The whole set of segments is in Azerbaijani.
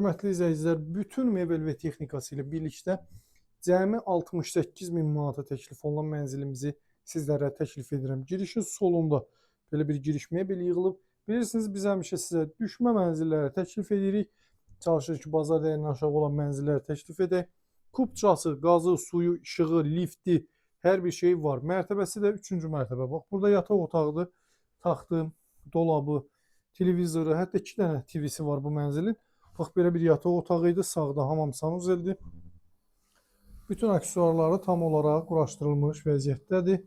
Hörmətli izləyicilər, bütün mebel və texnikası ilə birlikdə cəmi 68 min manata təklif olunan mənzilimizi sizlərə təklif edirəm. Girişin solunda belə bir giriş mebel yığılıb. Bilirsiniz, biz həmişə sizə düşmə mənzilləri təklif edirik. Çalışırıq ki, bazar dəyərindən aşağı olan mənzilləri təklif edək. Kubçası, qazı, suyu, işığı, lifti, hər bir şey var. Mərtəbəsi də 3-cü mərtəbə. Bax, burada yataq otağıdır, taxtı, dolabı, televizoru, hətta 2 dənə TV-si var bu mənzilin. Bax, belə bir yataq otağı idi. Sağda hamam sanuzeldir. Bütün aksesuarları tam olaraq quraşdırılmış vəziyyətdədir.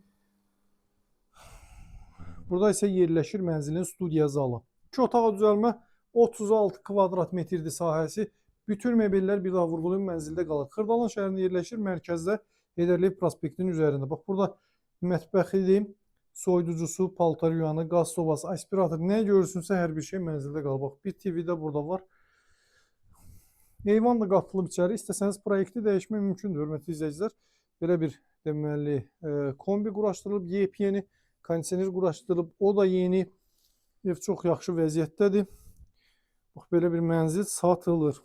Burada isə yerləşir mənzilin studiya zalı. 2 otağa düzəlmə 36 kvadrat metrdir sahəsi. Bütün mebellər bir daha vurğulayım mənzildə qalır. Xırdalan şəhərində yerləşir, mərkəzdə Heydərliyev prospektinin üzərində. Bax, burada mətbəxidir, soyuducusu, paltar yuyanı, qaz sobası, aspirator, nə görürsünüzsə hər bir şey mənzildə qalır. Bax, bir TV də burada var. Eyvan da qatılıb içəri. İstəsəniz proyekti dəyişmək mümkündür, hörmətli izləyicilər. Belə bir deməli kombi quraşdırılıb, yepyeni kondisioner quraşdırılıb, o da yeni. Ev çox yaxşı vəziyyətdədir. Bax, belə bir mənzil satılır.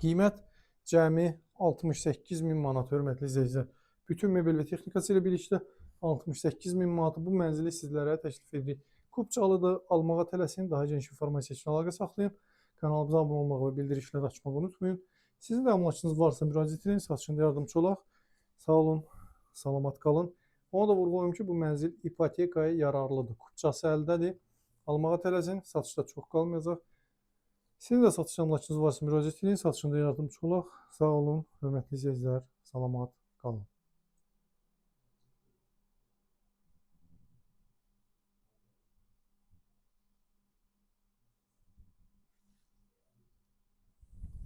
Qiymət cəmi 68 min manat, hörmətli izləyicilər. Bütün mebel və texnikası ilə birlikdə 68 min manatı bu mənzili sizlərə təklif edirik. Kubçalıdır, almağa tələsin. Daha geniş informasiya üçün əlaqə saxlayın. Kanalımıza abunə olmağı və bildirişləri açmağı unutmayın. Sizin də əmlakınız varsa müraciət edin, satışında yardımcı olaq. Sağ olun, salamat qalın. Ona da vurğulayım ki, bu mənzil ipotekaya yararlıdır. Kubçası əldədir. Almağa tələsin, satışda çox qalmayacaq. Sizin də satış əmlakınız varsa müraciət edin, satışında yardımcı olaq. Sağ olun, hörmətli izləyicilər, salamat qalın.